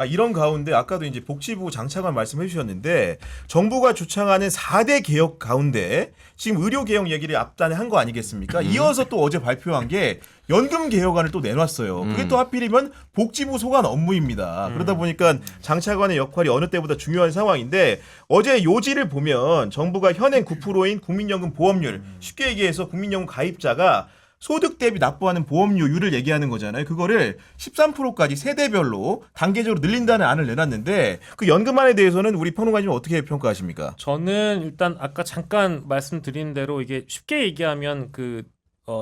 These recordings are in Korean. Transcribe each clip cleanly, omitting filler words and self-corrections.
이런 가운데 아까도 이제 복지부 장차관 말씀해 주셨는데 정부가 주창하는 4대 개혁 가운데 지금 의료 개혁 얘기를 앞단에 한 거 아니겠습니까? 이어서 또 어제 발표한 게 연금 개혁안을 또 내놨어요. 그게 또 하필이면 복지부 소관 업무입니다. 그러다 보니까 장차관의 역할이 어느 때보다 중요한 상황인데 어제 요지를 보면 정부가 현행 9%인 국민연금 보험료를 쉽게 얘기해서 국민연금 가입자가 소득 대비 납부하는 보험료율을 얘기하는 거잖아요. 그거를 13%까지 세대별로 단계적으로 늘린다는 안을 내놨는데 그 연금안에 대해서는 우리 평론가님 어떻게 평가하십니까? 저는 일단 아까 잠깐 말씀드린 대로 이게 쉽게 얘기하면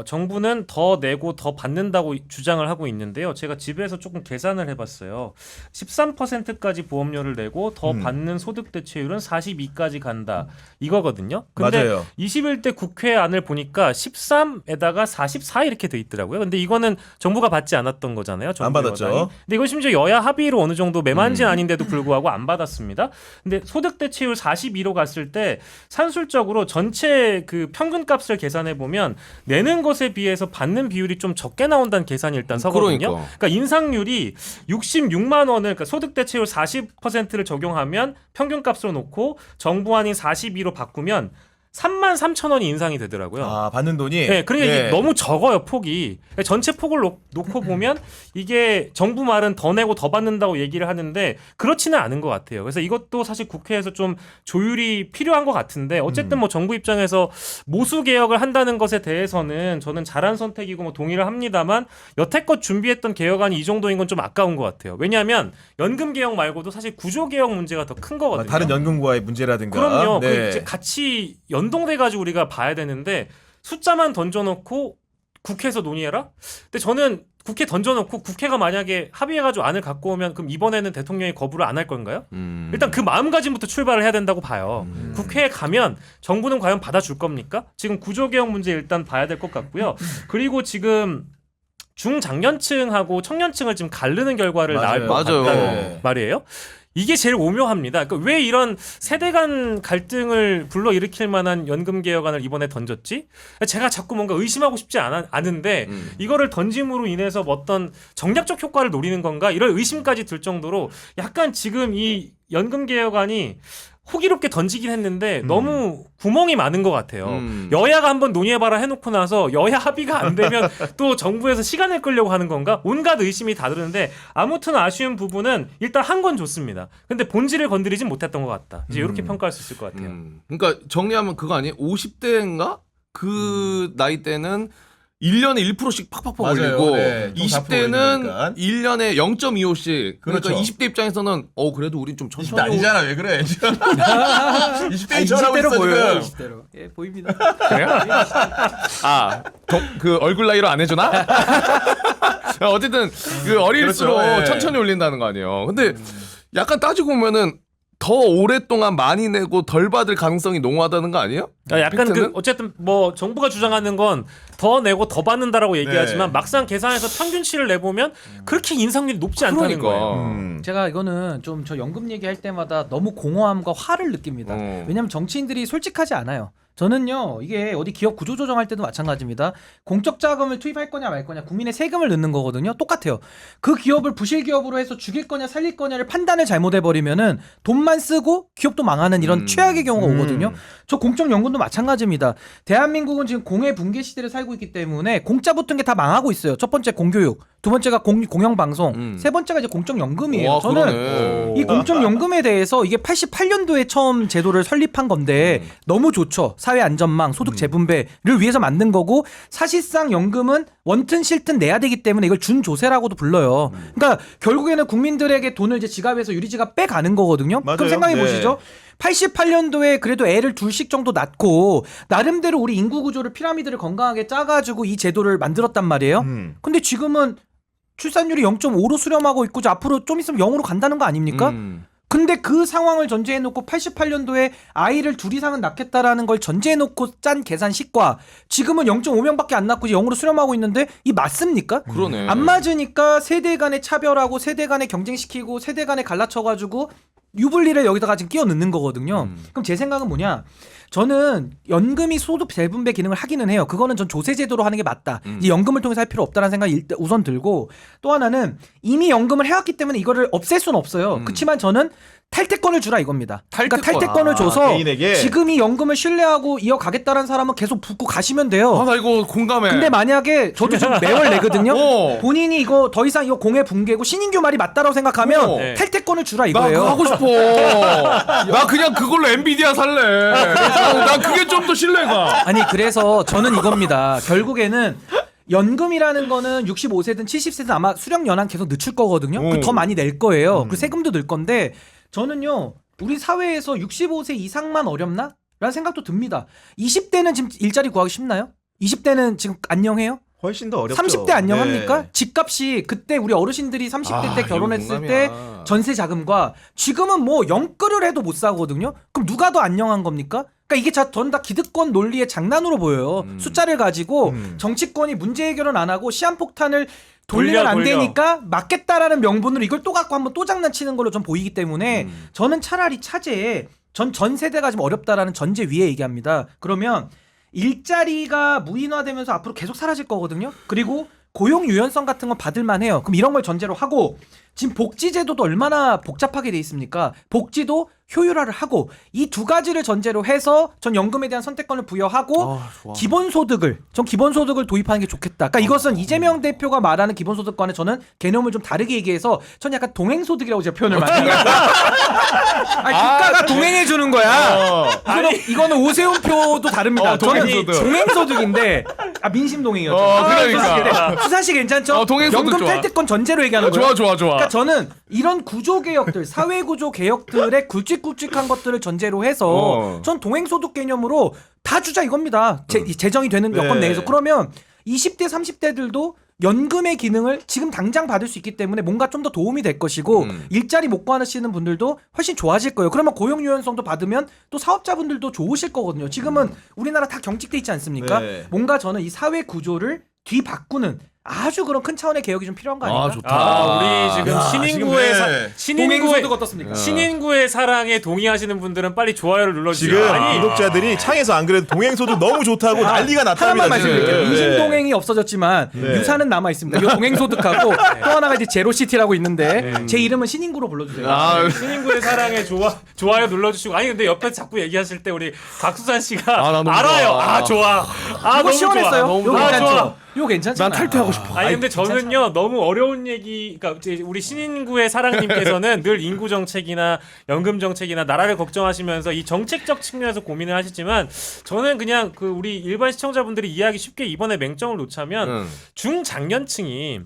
정부는 더 내고 더 받는다고 주장을 하고 있는데요. 제가 집에서 조금 계산을 해봤어요. 13%까지 보험료를 내고 더 받는 소득 대체율은 42까지 간다. 이거거든요. 근데 맞아요. 21대 국회안을 보니까 13에다가 44 이렇게 돼 있더라고요. 근데 이거는 정부가 받지 않았던 거잖아요. 정부 안 받았죠. 여당이. 근데 이거 심지어 여야 합의로 어느 정도 매만진 아닌데도 불구하고 안 받았습니다. 근데 소득 대체율 42로 갔을 때 산술적으로 전체 그 평균값을 계산해 보면 내는 것에 비해서 받는 비율이 좀 적게 나온다는 계산이 일단 서거든요. 그러니까 인상률이 66만 원을 그러니까 소득 대체율 40%를 적용하면 평균값으로 놓고 정부안인 42로 바꾸면 3만 3천 원이 인상이 되더라고요. 받는 돈이? 네, 그러니까 이게 너무 적어요, 폭이. 전체 폭을 놓고 보면 이게 정부 말은 더 내고 더 받는다고 얘기를 하는데 그렇지는 않은 것 같아요. 그래서 이것도 사실 국회에서 좀 조율이 필요한 것 같은데 어쨌든 뭐 정부 입장에서 모수 개혁을 한다는 것에 대해서는 저는 잘한 선택이고 뭐 동의를 합니다만 여태껏 준비했던 개혁안이 이 정도인 건 좀 아까운 것 같아요. 왜냐하면 연금 개혁 말고도 사실 구조 개혁 문제가 더 큰 거거든요. 다른 연금과의 문제라든가. 그럼요. 네. 이제 같이 연동돼가지고 우리가 봐야 되는데 숫자만 던져놓고 국회에서 논의해라? 근데 저는 국회 던져놓고 국회가 만약에 합의해가지고 안을 갖고 오면 그럼 이번에는 대통령이 거부를 안 할 건가요? 일단 그 마음가짐부터 출발을 해야 된다고 봐요. 국회에 가면 정부는 과연 받아줄 겁니까? 지금 구조개혁 문제 일단 봐야 될 것 같고요. 그리고 지금 중장년층하고 청년층을 지금 가르는 결과를 낳을 것 같다는 말이에요. 이게 제일 오묘합니다. 그러니까 왜 이런 세대 간 갈등을 불러일으킬 만한 연금 개혁안을 이번에 던졌지? 제가 자꾸 뭔가 의심하고 싶지 않은데 이거를 던짐으로 인해서 어떤 정략적 효과를 노리는 건가? 이런 의심까지 들 정도로 약간 지금 이 연금 개혁안이 호기롭게 던지긴 했는데 너무 구멍이 많은 것 같아요. 여야가 한번 논의해봐라 해놓고 나서 여야 합의가 안 되면 또 정부에서 시간을 끌려고 하는 건가? 온갖 의심이 다 드는데 아무튼 아쉬운 부분은 일단 한 건 좋습니다. 근데 본질을 건드리진 못했던 것 같다. 이제 이렇게 평가할 수 있을 것 같아요. 그러니까 정리하면 그거 아니에요? 50대인가? 그 나이 때는 1년에 1%씩 팍팍팍 올리고 네, 20대는 1년에 0.25씩. 그렇죠. 그러니까 20대 입장에서는 그래도 우린 좀 20대 천천히 아니잖아. 왜 그래? 20대인 척하고 20대로 있어 보여요. 지금. 20대로. 예, 보입니다. 그래요? 그 얼굴 나이로 안 해주나? 어쨌든 그 어릴수록 그렇죠, 예. 천천히 올린다는 거 아니에요. 근데 약간 따지고 보면은 더 오랫동안 많이 내고 덜 받을 가능성이 농후하다는 거 아니에요? 약간 팩트는? 어쨌든 뭐 정부가 주장하는 건 더 내고 더 받는다라고 얘기하지만 막상 계산해서 평균치를 내보면 그렇게 인상률이 높지 않다는 거예요. 제가 이거는 좀 저 연금 얘기할 때마다 너무 공허함과 화를 느낍니다. 어. 왜냐하면 정치인들이 솔직하지 않아요. 저는요 이게 어디 기업 구조 조정할 때도 마찬가지입니다. 공적 자금을 투입할 거냐 말 거냐 국민의 세금을 넣는 거거든요. 똑같아요. 그 기업을 부실 기업으로 해서 죽일 거냐 살릴 거냐를 판단을 잘못해 버리면은 돈만 쓰고 기업도 망하는 이런 최악의 경우가 오거든요. 저 공적 연금도 마찬가지입니다. 대한민국은 지금 공해 붕괴 시대를 살고 있기 때문에 공짜 붙은 게 다 망하고 있어요. 첫 번째 공교육, 두 번째가 공영 방송, 세 번째가 이제 공적 연금이에요. 저는 그러네. 이 공적 연금에 대해서 이게 88년도에 처음 제도를 설립한 건데 너무 좋죠. 사회 안전망, 소득 재분배를 위해서 만든 거고 사실상 연금은 원튼 실튼 내야 되기 때문에 이걸 준조세라고도 불러요. 그러니까 결국에는 국민들에게 돈을 이제 지갑에서 유리지갑 빼가는 거거든요. 맞아요. 그럼 생각해 네. 보시죠. 88년도에 그래도 애를 둘씩 정도 낳고 나름대로 우리 인구 구조를 피라미드를 건강하게 짜가지고 이 제도를 만들었단 말이에요. 근데 지금은 출산율이 0.5로 수렴하고 있고 앞으로 좀 있으면 0으로 간다는 거 아닙니까? 근데 그 상황을 전제해놓고 88년도에 아이를 둘 이상은 낳겠다라는 걸 전제해놓고 짠 계산식과 지금은 0.5명밖에 안 낳고 이제 0으로 수렴하고 있는데 이 맞습니까? 그러네. 안 맞으니까 세대 간의 차별하고 세대 간의 경쟁시키고 세대 간에 갈라쳐가지고 유불리를 여기다가 지금 끼워 넣는 거거든요. 그럼 제 생각은 뭐냐? 저는 연금이 소득 재분배 기능을 하기는 해요. 그거는 전 조세제도로 하는 게 맞다. 이 연금을 통해서 할 필요 없다는 생각이 일단 우선 들고, 또 하나는 이미 연금을 해왔기 때문에 이거를 없앨 수는 없어요. 그렇지만 저는 탈퇴권을 주라 이겁니다. 그러니까 탈퇴권을 줘서 개인에게? 지금 이 연금을 신뢰하고 이어가겠다는 사람은 계속 붙고 가시면 돼요. 아, 나 이거 공감해. 근데 만약에 저도 지금 매월 내거든요. 어. 본인이 이거 더 이상 이거 공해 붕괴고 신인규 말이 맞다라고 생각하면 네. 탈퇴권을 주라 나 이거예요. 그거 하고 싶어. 나 그냥 그걸로 엔비디아 살래. 나 그게 좀 더 신뢰가. 아니 그래서 저는 이겁니다. 결국에는 연금이라는 거는 65세든 70세든 아마 수령 연한 계속 늦출 거거든요. 그 더 많이 낼 거예요. 그 세금도 늘 건데 저는요. 우리 사회에서 65세 이상만 어렵나? 라는 생각도 듭니다. 20대는 지금 일자리 구하기 쉽나요? 20대는 지금 안녕해요? 훨씬 더 어렵죠. 30대 안녕합니까? 네. 집값이 그때 우리 어르신들이 30대 때 이거 결혼했을 때 공감이야. 전세 자금과 지금은 뭐 영끌을 해도 못 사거든요. 그럼 누가 더 안녕한 겁니까? 그러니까 이게 전 다 기득권 논리의 장난으로 보여요. 숫자를 가지고 정치권이 문제 해결은 안 하고 시한폭탄을 돌리면 안 돌려. 되니까 맞겠다라는 명분으로 이걸 또 갖고 한번 또 장난치는 걸로 좀 보이기 때문에 저는 차라리 차제에 전 세대가 좀 어렵다라는 전제 위에 얘기합니다. 그러면 일자리가 무인화되면서 앞으로 계속 사라질 거거든요. 그리고 고용 유연성 같은 건 받을만 해요. 그럼 이런 걸 전제로 하고 지금 복지제도도 얼마나 복잡하게 돼 있습니까? 복지도 효율화를 하고 이 두 가지를 전제로 해서 전 연금에 대한 선택권을 부여하고 기본소득을 도입하는 게 좋겠다. 그러니까 이것은 이재명 대표가 말하는 기본소득과는 저는 개념을 좀 다르게 얘기해서 전 약간 동행소득이라고 제가 표현을 많이 해요. 아니, 국가가 동행해 주는 거야. 이거는 오세훈표도 다릅니다. 저는 동행소득. 동행소득인데 민심동행이었죠. 그러니까. 수사시 괜찮죠? 동행소득 연금 좋아. 탈퇴권 전제로 얘기하는 거예요. 좋아. 그러니까 저는 이런 구조 개혁들, 사회 구조 개혁들의 굵직굵직한 것들을 전제로 해서 전 동행소득 개념으로 다 주자 이겁니다. 재정이 되는 여건 네. 내에서. 그러면 20대, 30대들도 연금의 기능을 지금 당장 받을 수 있기 때문에 뭔가 좀 더 도움이 될 것이고 일자리 못 구하시는 분들도 훨씬 좋아질 거예요. 그러면 고용 유연성도 받으면 또 사업자분들도 좋으실 거거든요. 지금은 우리나라 다 경직돼 있지 않습니까? 네. 뭔가 저는 이 사회 구조를 뒤바꾸는 아주 그런 큰 차원의 개혁이 좀 필요한 거 아닌가? 아, 좋다. 우리 지금 신인구의 지금 네. 신인구의 어떻습니까? 신인구의 사랑에 동의하시는 분들은 빨리 좋아요를 눌러주세요. 지금 아니, 구독자들이 창에서 안 그래도 동행소득 너무 좋다고 난리가 하나만 났답니다. 말씀드릴게요. 지금. 인신동행이 없어졌지만 네. 유사는 남아 있습니다. 이 동행소득하고 또 하나가 이제 제로시티라고 있는데 제 이름은 신인구로 불러주세요. 신인구의 사랑에 좋아요 눌러주시고 아니 근데 옆에 자꾸 얘기하실 때 우리 박수산 씨가 아, 나 너무 알아요. 좋아. 아 좋아. 아 이거 너무 시원했어요. 좋아. 이거 아, 괜찮죠? 좋아. 이거 괜찮잖아요. 난 탈퇴하고 싶어. 아니 근데 저는요 너무 어려운 얘기, 그러니까 이제 우리 신인구의 사랑님께서는 늘 인구 정책이나 연금 정책이나 나라를 걱정하시면서 이 정책적 측면에서 고민을 하시지만 저는 그냥 그 우리 일반 시청자분들이 이해하기 쉽게 이번에 맹점을 놓자면 중장년층이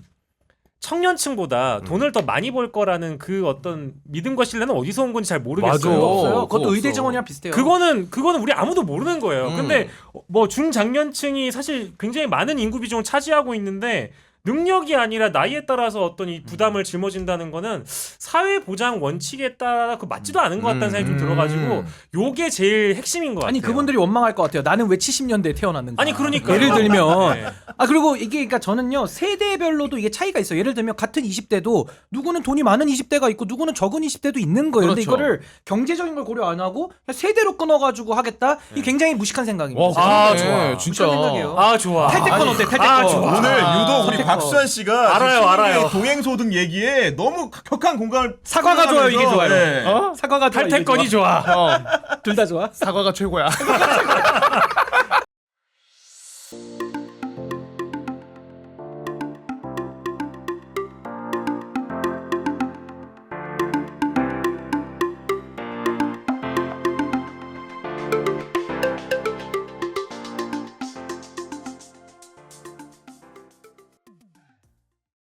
청년층보다 돈을 더 많이 벌 거라는 그 어떤 믿음과 신뢰는 어디서 온 건지 잘 모르겠어요. 맞아요. 없어요. 그거 그것도 의대 없어. 증원이랑 비슷해요. 그거는 우리 아무도 모르는 거예요. 근데 뭐 중장년층이 사실 굉장히 많은 인구 비중을 차지하고 있는데 능력이 아니라 나이에 따라서 어떤 이 부담을 짊어진다는 거는 사회 보장 원칙에 따라 그 맞지도 않은 것 같다는 생각이 좀 들어가지고 요게 제일 핵심인 것 같아요. 아니 그분들이 원망할 것 같아요. 나는 왜 70년대에 태어났는가? 아니, 그러니까요. 예를 들면 네. 그리고 이게 그러니까 저는요 세대별로도 이게 차이가 있어요. 예를 들면 같은 20대도 누구는 돈이 많은 20대가 있고 누구는 적은 20대도 있는 거예요. 근데 그렇죠. 이거를 경제적인 걸 고려 안 하고 그냥 세대로 끊어가지고 하겠다. 이게 굉장히 무식한 생각입니다. 아, 그러네. 좋아. 진짜. 무식한 생각이에요. 아 좋아. 탈퇴권 어때? 탈퇴권. 아, 좋아. 오늘 유독 우리 선택권. 박수환 씨가 알아요, 지금 알아요. 동행소득 얘기에 너무 격한 공감을 사과가 좋아요, 이게 좋아요. 네. 사과가 좋아, 이게 탈퇴권이 좋아. 둘 다 좋아. 사과가 최고야.